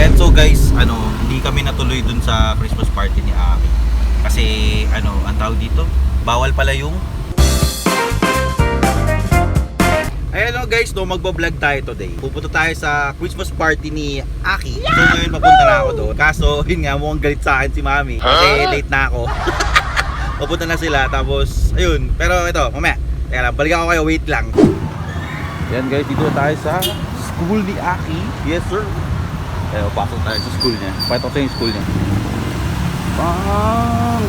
And so guys, hindi kami natuloy dun sa Christmas party ni Aki. Kasi ang tawag dito, bawal pala yung Hello guys, magbo-vlog tayo today. Pupunta tayo sa Christmas party ni Aki. So ngayon papunta na ako doon. Kaso yun nga, mukhang galit sa akin si Mami kasi late na ako. Papunta na sila, tapos ayun. Pero ito, mamaya, teka lang, balikan ko kayo, wait lang. Yan guys, dito tayo sa school ni Aki. Yes sir. Pasok tayo sa school niya. Pakita ko yung school niya. Bang!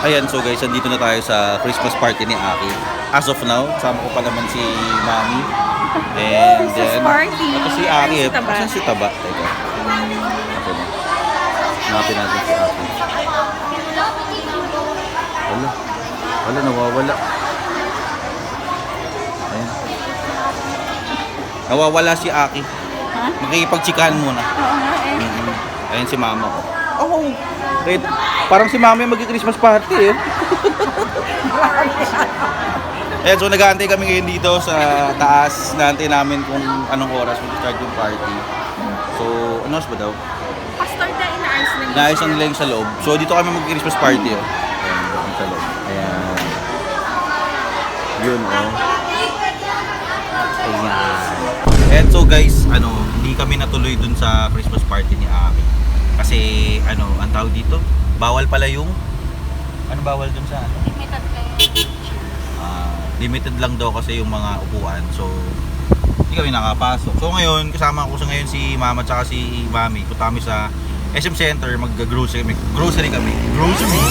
Ayan, so guys, andito na tayo sa Christmas party ni Aki. As of now, kasama ko pa naman si Mami. And then, ito si Aki. Saan si Taba? Teka. Okay na. Hanapin natin si Aki. Wala, nawawala. Ayan. Nawawala si Aki. Makikipagtsikahan muna. Oo nga eh. Ayan si Mama ko. Oh! Wait, parang si Mami mag-Christmas party eh. Ayan, so nag-aantay kami ngayon dito sa taas. Naantay namin kung anong oras mag-start yung party. So, ano ba daw? Pastor na inaayos na Naayos na nila yung sa loob. So, dito kami mag-Christmas party oh. Ayan, sa loob. Ayan. Yun oh. Ayan. And so guys, hindi kami natuloy dun sa Christmas party ni Aki. Kasi ang tawag dito, bawal pala yung bawal dun sa limited kayo. Limited lang daw kasi yung mga upuan. So hindi kami nakapasok. So ngayon, kasama ko sa ngayon si Mama at si Mami. Punta kami sa SM Center, mag-grocery kami. Grocery.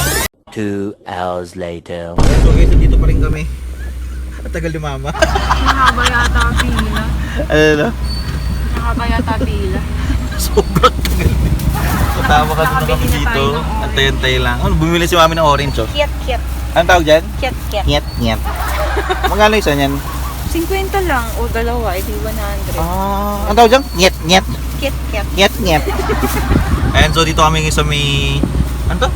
2 hours later. So guys, dito pa rin kami. At tagal ni Mama. Nakaba yata pila. Nakaba yata pila. Sobrang tagal. Tama ka na kami dito. Antay-antay lang. Bumili si Mami ng orange oh. Kiat. Anong tawag dyan? Kiat. Nyet. Magkano isa niyan? 50 lang o dalawa, edi 100. Anong tawag dyan? Nyet. Kiat. Ayan, so dito kami sa may ano to?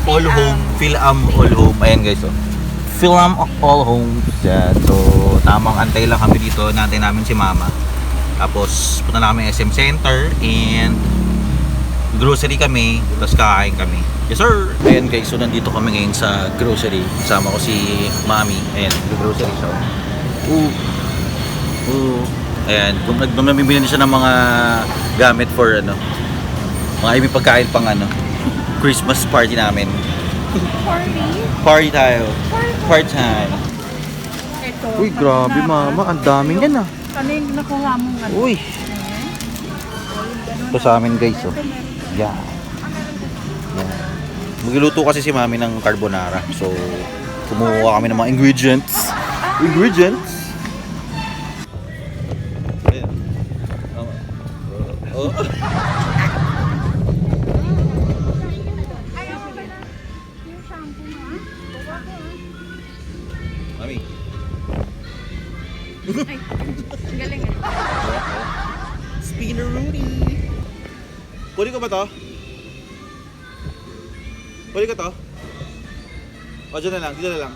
All Home. Phil-Am All Home. Ayan guys oh. Phil-Am All Home. Yan. So tamang antay lang kami dito. Nantay namin si Mama. Tapos punta na kami SM Center and grocery kami, tapos kakain kami. Yes sir! Ayan guys, so nandito kami ngayon sa grocery. Kasama ko si Mami. Ayan, grocery siya. Ayan, namimili na siya ng mga gamit for mga ibig pagkain pang Christmas party namin. Party tayo. Party time. Ito. Uy, grabe Mama, ang daming yan ah. Ano yung nakuha mo nga? Uy! Ito sa amin guys oh. Yan. Magluluto kasi si Mami ng carbonara. So, kumuha kami ng mga ingredients. Ayan. Oh. Mami. Ay, ang galing eh. Spinneroonie. Pwede ko ba to? Pwede ko to? O, dyan na lang, dito na lang.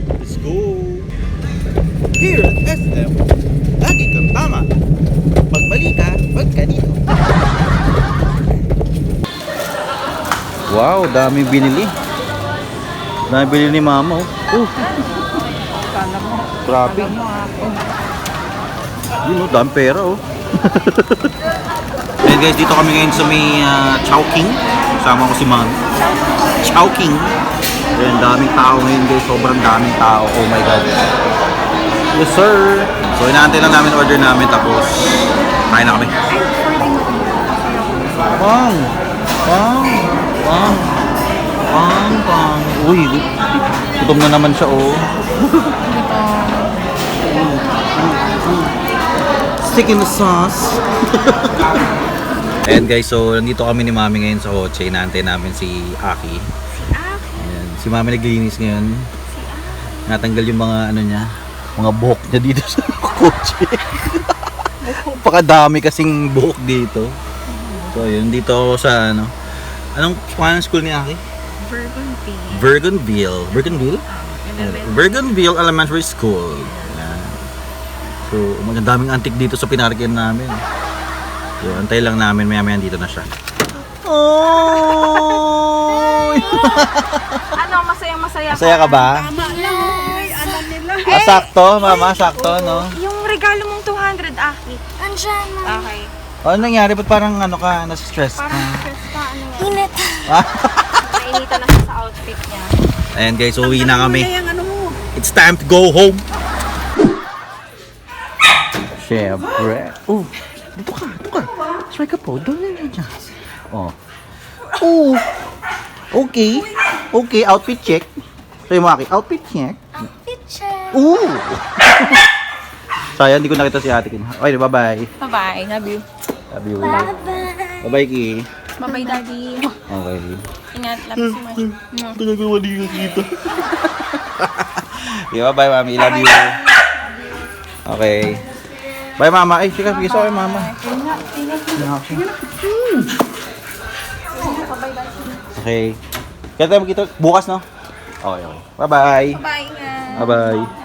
Let's go! Here at SM, lagi kang tama. Pag mali ka, wag ka dito. Wow, dami binili. Dami binili ni Mama oh. Kala mo. Grabe. Kala mo ako. Yun oh, dami pera oh. Ayan guys, dito kami ngayon sa may Chowking. Kasama ko si Mami. Chowking. Ayan, daming tao ngayon guys. Sobrang daming tao. Oh my God. Yes sir. So inaantay lang namin order namin. Tapos kain na kami. Pang. Uy, gutom na naman siya oh. Stick in the sauce. Ayan guys, so nandito kami ni Mami ngayon sa kotse. Inaantay namin si Aki. Ayan, si Mami naglinis ngayon. Natanggal yung mga niya, mga buhok niya dito sa kotse. Napakadami kasing buhok dito. So, yun. Dito ako sa ano. Anong pangalan ng school ni Aki? Bergenville. Bergenville? Bergenville Elementary School. Yan. So, magandaming antik dito sa pinarkian namin. So, antay lang namin. Maya-maya dito na siya. Oh! Ano, masayang-masaya ka? Masaya ka ba? Tama lang. Ay, alam nila. Sakto, mama. Sakto, no? Yung regalo mong 200, Aki. Andyan na. Okay. Ano nangyari? Ba't parang ano ka? Nasa-stress ka? Parang stress ka, ano nga. Init. Nainitan na siya sa outfit niya. Ayan guys, uwi na kami. Yung ano mo. It's time to go home. Siyempre. Oh, dito ka. Try ka po. Doon na dyan. Oh. Oh. Okay. Okay, outfit check. Sa'yo mo, Aki. Outfit check. Picture. Ooh. Sayang, hindi ko nakita si Ate Kin. Okay, bye-bye. Bye-bye. Love you. Love you. Bye-bye. Bye-bye, Ki. Bye-bye, Daddy. Okay. Ingat. Love you so much. Talaga mali ka kita. Okay, bye-bye, Mami. Love you. Okay. Bye, Mama. Ay, sige, sige, sorry, Mama. Okay. Kaya tayo magkita bukas, no? Okay, okay. Bye-bye. Bye, ingat. Bye-bye.